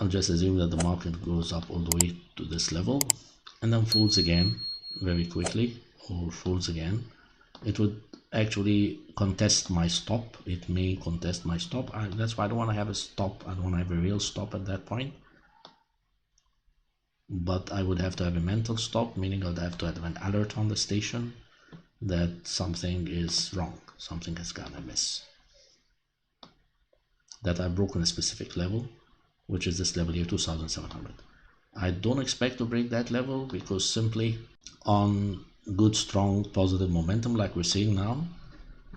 I'll just assume that the market goes up all the way to this level and then falls again very quickly, or falls again. It would actually contest my stop. It may contest my stop. That's why I don't want to have a stop. I don't want to have a real stop at that point. But I would have to have a mental stop, meaning I'd have to have an alert on the station that something is wrong, something has gone amiss, that I've broken a specific level, which is this level here, 2,700. I don't expect to break that level because simply on good, strong, positive momentum like we're seeing now,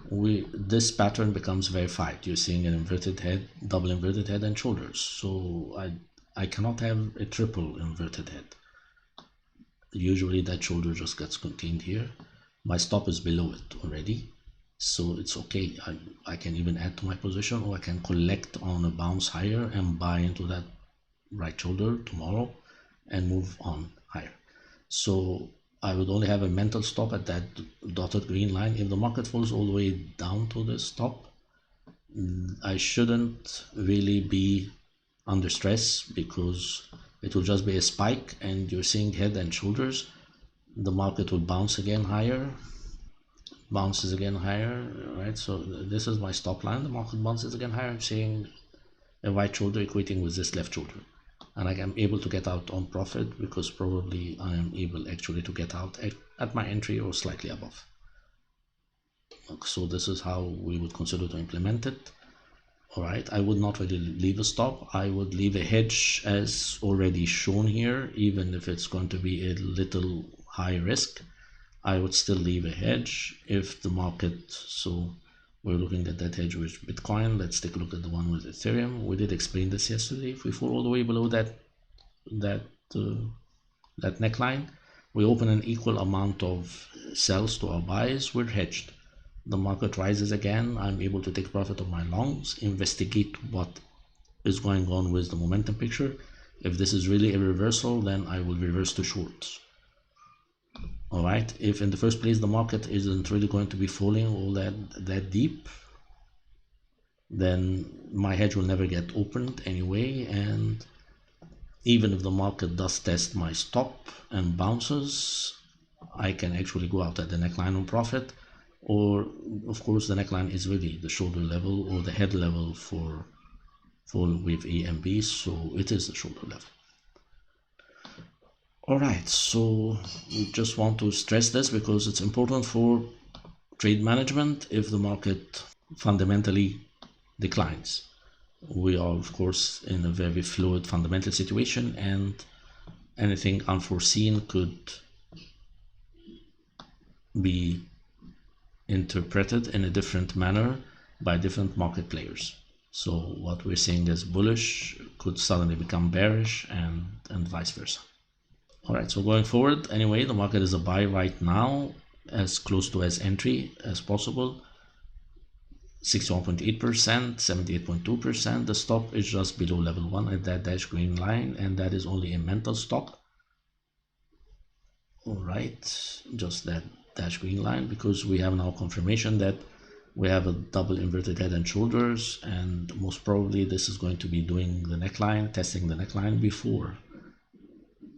this pattern becomes verified. You're seeing an inverted head, double inverted head and shoulders. So I cannot have a triple inverted head. Usually that shoulder just gets contained here. My stop is below it already, so it's okay. I can even add to my position, or I can collect on a bounce higher and buy into that right shoulder tomorrow and move on higher. So I would only have a mental stop at that dotted green line. If the market falls all the way down to this stop, I shouldn't really be under stress, because it will just be a spike and you're seeing head and shoulders. The market will bounce again higher, bounces again higher, right? So this is my stop line. The market bounces again higher. I'm seeing a right shoulder equating with this left shoulder, and I am able to get out on profit because probably I am able actually to get out at my entry or slightly above. So this is how we would consider to implement it. All right, I would not really leave a stop. I would leave a hedge as already shown here, even if it's going to be a little high risk. I would still leave a hedge if the market, so we're looking at that hedge with Bitcoin. Let's take a look at the one with Ethereum. We did explain this yesterday. If we fall all the way below that neckline, we open an equal amount of sells to our buys, we're hedged. The market rises again, I'm able to take profit of my longs, investigate what is going on with the momentum picture. If this is really a reversal, then I will reverse to shorts. All right, if in the first place the market isn't really going to be falling all that deep, then my hedge will never get opened anyway, and even if the market does test my stop and bounces, I can actually go out at the neckline on profit. Or of course the neckline is really the shoulder level or the head level for with A and B, so it is the shoulder level. All right, so we just want to stress this because it's important for trade management. If the market fundamentally declines, we are of course in a very fluid fundamental situation, and anything unforeseen could be interpreted in a different manner by different market players. So what we're seeing as bullish could suddenly become bearish, and vice versa. All right, so going forward, anyway, the market is a buy right now, as close to as entry as possible. 61.8%, 78.2%. The stop is just below level 1 at that dash green line, and that is only a mental stop. All right, just that dash green line, because we have now confirmation that we have a double inverted head and shoulders, and most probably this is going to be doing the neckline, testing the neckline before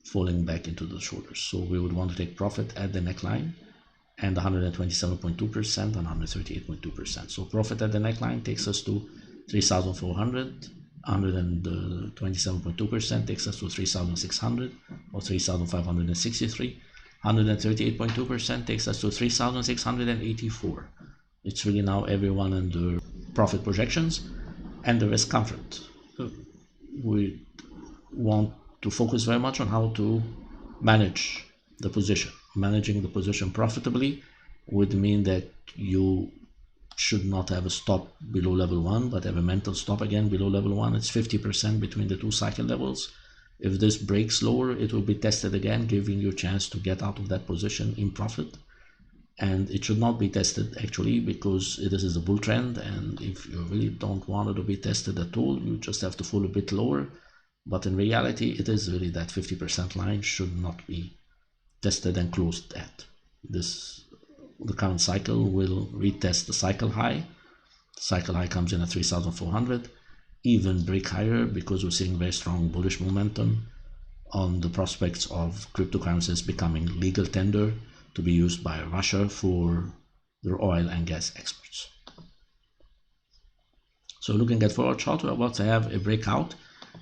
falling back into the shoulders. So we would want to take profit at the neckline, and 127.2% and 138.2%. So profit at the neckline takes us to 3,400, 127.2% takes us to 3,600 or 3,563. 138.2% takes us to 3,684. It's really now everyone under profit projections and the risk comfort. We want to focus very much on how to manage the position. Managing the position profitably would mean that you should not have a stop below level 1, but have a mental stop again below level 1. It's 50% between the two cycle levels. If this breaks lower, it will be tested again, giving you a chance to get out of that position in profit. And it should not be tested actually, because this is a bull trend, and if you really don't want it to be tested at all, you just have to fall a bit lower. But in reality, it is really that 50% line should not be tested and closed at. The current cycle will retest the cycle high. The cycle high comes in at 3,400. even break higher because we're seeing very strong bullish momentum on the prospects of cryptocurrencies becoming legal tender to be used by Russia for their oil and gas exports. So looking at forward chart, we're about to have a breakout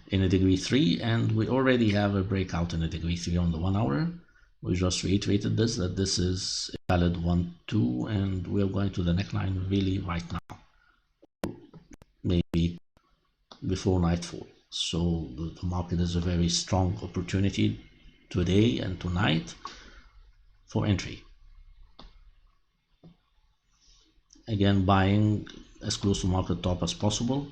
in a degree 3, and we already have a breakout in a degree 3 on the 1 hour. We just reiterated this, that this is a valid 1, 2, and we're going to the neckline really right now, maybe before nightfall. So the market is a very strong opportunity today and tonight for entry. Again, buying as close to market top as possible